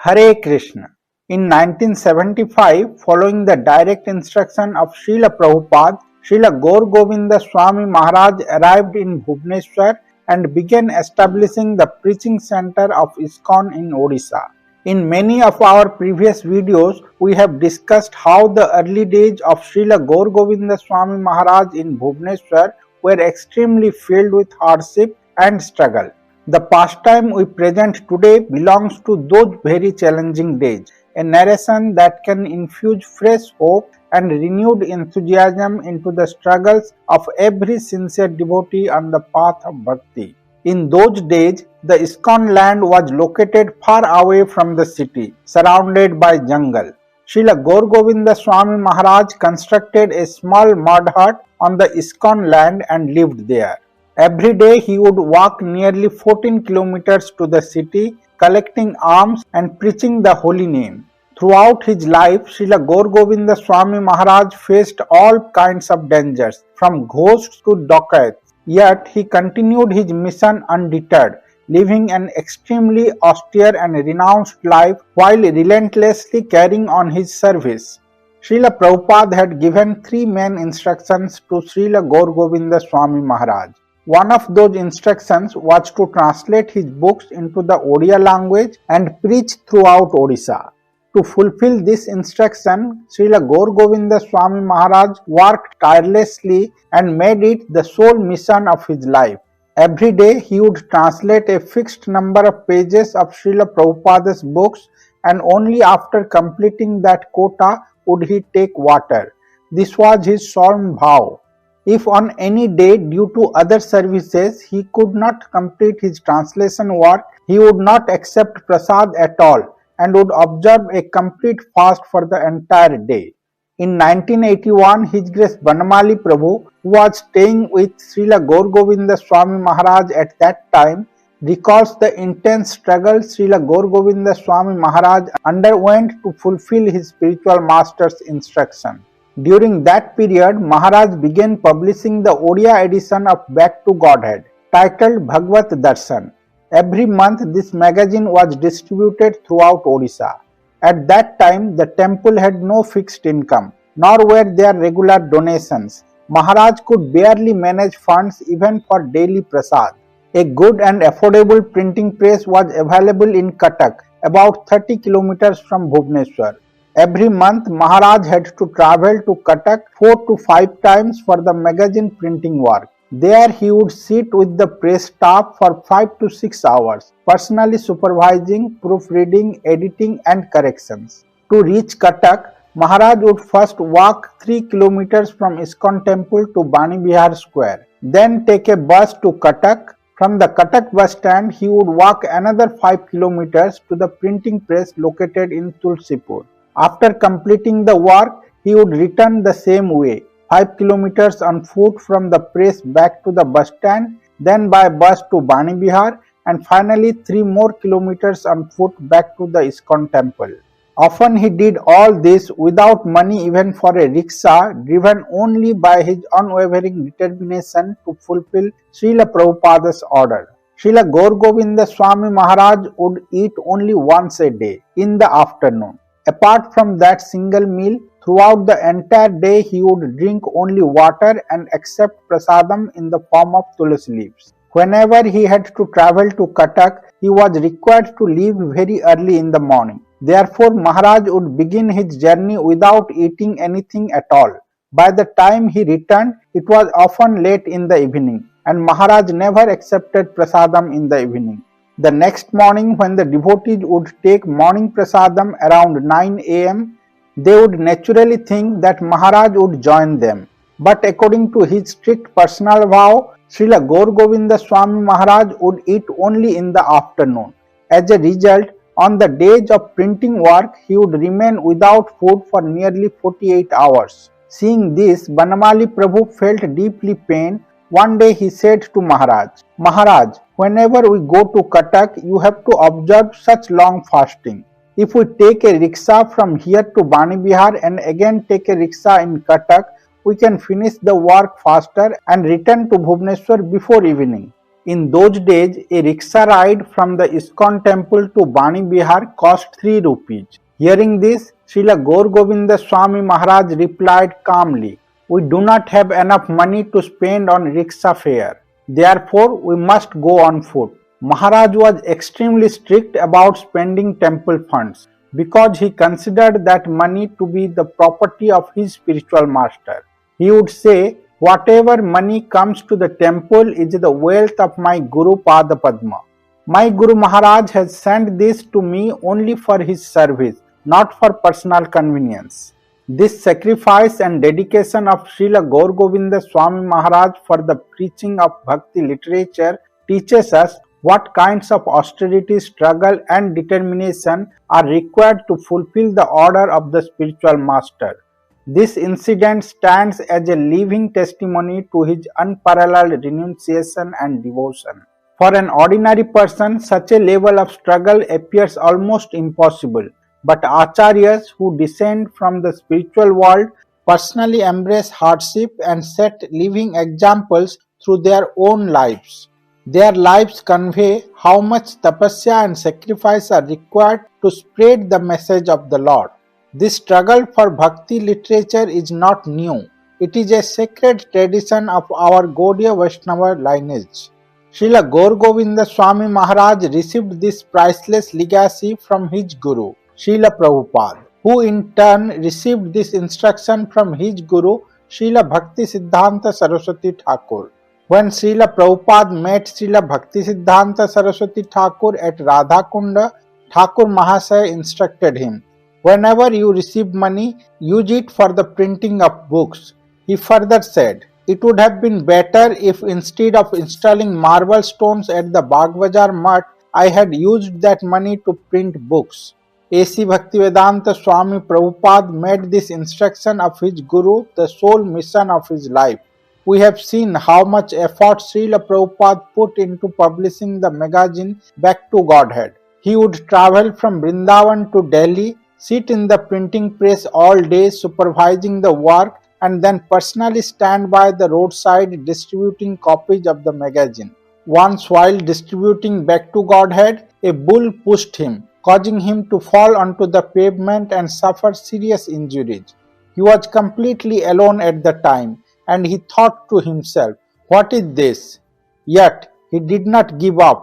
Hare Krishna. In 1975, following the direct instruction of Srila Prabhupada, Srila Govinda Swami Maharaj arrived in Bhubaneswar and began establishing the preaching center of ISKCON in Odisha. In many of our previous videos, we have discussed how the early days of Srila Govinda Swami Maharaj in Bhubaneswar were extremely filled with hardship and struggle. The pastime we present today belongs to those very challenging days, a narration that can infuse fresh hope and renewed enthusiasm into the struggles of every sincere devotee on the path of bhakti. In those days, the ISKCON land was located far away from the city, surrounded by jungle. Srila Govinda Swami Maharaj constructed a small mud hut on the ISKCON land and lived there. Every day he would walk nearly 14 kilometers to the city, collecting alms and preaching the holy name. Throughout his life, Srila Govinda Swami Maharaj faced all kinds of dangers, from ghosts to dacoits. Yet he continued his mission undeterred, living an extremely austere and renounced life while relentlessly carrying on his service. Srila Prabhupada had given three main instructions to Srila Govinda Swami Maharaj. One of those instructions was to translate his books into the Odia language and preach throughout Odisha. To fulfill this instruction, Srila Govinda Swami Maharaj worked tirelessly and made it the sole mission of his life. Every day he would translate a fixed number of pages of Srila Prabhupada's books, and only after completing that quota would he take water. This was his solemn vow. If on any day due to other services he could not complete his translation work, he would not accept prasad at all and would observe a complete fast for the entire day. In 1981, His Grace Banamali Prabhu, who was staying with Srila Govinda Swami Maharaj at that time, recalls the intense struggle Srila Govinda Swami Maharaj underwent to fulfill his spiritual master's instruction. During that period, Maharaj began publishing the Odia edition of Back to Godhead, titled Bhagavad Darshan. Every month, this magazine was distributed throughout Odisha. At that time, the temple had no fixed income, nor were there regular donations. Maharaj could barely manage funds even for daily prasad. A good and affordable printing press was available in Cuttack, about 30 kilometers from Bhubaneswar. Every month, Maharaj had to travel to Cuttack 4 to 5 times for the magazine printing work. There he would sit with the press staff for 5 to 6 hours, personally supervising, proofreading, editing and corrections. To reach Cuttack, Maharaj would first walk 3 kilometers from ISKCON temple to Bani Vihar square, then take a bus to Cuttack. From the Cuttack bus stand, he would walk another 5 kilometers to the printing press located in Tulsipur. After completing the work, he would return the same way, 5 kilometers on foot from the press back to the bus stand, then by bus to Bani Vihar, and finally 3 more kilometers on foot back to the ISKCON temple. Often he did all this without money even for a rickshaw, driven only by his unwavering determination to fulfill Srila Prabhupada's order. Srila Govinda Swami Maharaj would eat only once a day, in the afternoon. Apart from that single meal, throughout the entire day he would drink only water and accept prasadam in the form of tulsi leaves. Whenever he had to travel to Cuttack, he was required to leave very early in the morning. Therefore, Maharaj would begin his journey without eating anything at all. By the time he returned, it was often late in the evening, and Maharaj never accepted prasadam in the evening. The next morning, when the devotees would take morning prasadam around 9 am, they would naturally think that Maharaj would join them. But according to his strict personal vow, Srila Govinda Swami Maharaj would eat only in the afternoon. As a result, on the days of printing work, he would remain without food for nearly 48 hours. Seeing this, Banamali Prabhu felt deeply pained. One day he said to Maharaj, whenever we go to Cuttack, you have to observe such long fasting. If we take a rickshaw from here to Bani Vihar and again take a rickshaw in Cuttack, we can finish the work faster and return to Bhubaneswar before evening. In those days, a rickshaw ride from the ISKCON temple to Bani Bihar cost 3 rupees. Hearing this, Srila Gaur Govinda Swami Maharaj replied calmly, "We do not have enough money to spend on rickshaw fare. Therefore, we must go on foot." Maharaj was extremely strict about spending temple funds because he considered that money to be the property of his spiritual master. He would say, "Whatever money comes to the temple is the wealth of my Guru-pāda-padma. My Guru Maharaj has sent this to me only for his service, not for personal convenience." This sacrifice and dedication of Srila Gaur Govinda Swami Maharaj for the preaching of Bhakti literature teaches us what kinds of austerity, struggle and determination are required to fulfill the order of the spiritual master. This incident stands as a living testimony to his unparalleled renunciation and devotion. For an ordinary person, such a level of struggle appears almost impossible, but acharyas who descend from the spiritual world personally embrace hardship and set living examples through their own lives. Their lives convey how much tapasya and sacrifice are required to spread the message of the Lord. This struggle for bhakti literature is not new. It is a sacred tradition of our Gaudiya Vaishnava lineage. Srila Gaur Govinda Swami Maharaj received this priceless legacy from his Guru, Srila Prabhupada, who in turn received this instruction from his Guru, Srila Bhaktisiddhanta Saraswati Thakur. When Srila Prabhupada met Srila Bhaktisiddhanta Saraswati Thakur at Radhakunda, Thakur Mahasaya instructed him, "Whenever you receive money, use it for the printing of books." He further said, "It would have been better if instead of installing marble stones at the Bagbazar Mutt, I had used that money to print books." A.C. Bhaktivedanta Swami Prabhupada made this instruction of his Guru the sole mission of his life. We have seen how much effort Srila Prabhupada put into publishing the magazine Back to Godhead. He would travel from Vrindavan to Delhi, sit in the printing press all day supervising the work, and then personally stand by the roadside distributing copies of the magazine. Once while distributing Back to Godhead, a bull pushed him, causing him to fall onto the pavement and suffer serious injuries. He was completely alone at the time, and he thought to himself, "What is this?" Yet he did not give up,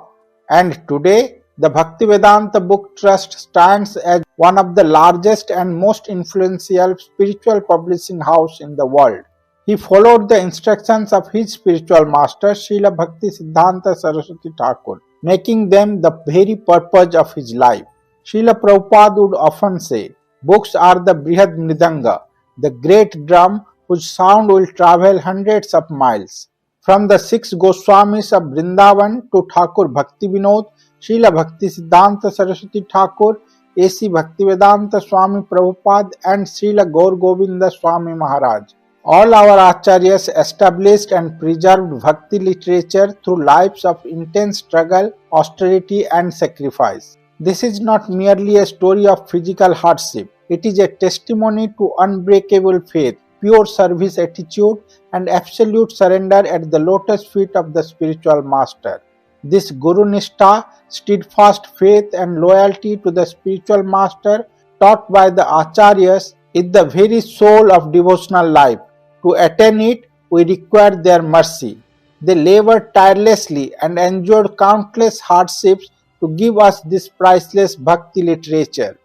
and today the Bhaktivedanta Book Trust stands as one of the largest and most influential spiritual publishing house in the world. He followed the instructions of his spiritual master Srila Bhaktisiddhanta Saraswati Thakur, making them the very purpose of his life. Srila Prabhupada would often say, "Books are the Brihad Mridanga, the great drum whose sound will travel hundreds of miles." From the Six Goswamis of Vrindavan to Thakur Bhakti Vinod, Srila Bhaktisiddhanta Saraswati Thakur, A.C. Bhaktivedanta Swami Prabhupada and Srila Gaur Govinda Swami Maharaj. All our acharyas established and preserved bhakti literature through lives of intense struggle, austerity and sacrifice. This is not merely a story of physical hardship. It is a testimony to unbreakable faith, pure service attitude and absolute surrender at the lotus feet of the spiritual master. This Guru Nishtha, steadfast faith and loyalty to the spiritual master taught by the acharyas is the very soul of devotional life. To attain it, we require their mercy. They labored tirelessly and endured countless hardships to give us this priceless bhakti literature.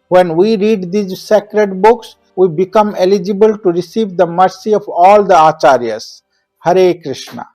When we read these sacred books, we become eligible to receive the mercy of all the acharyas. Hare Krishna.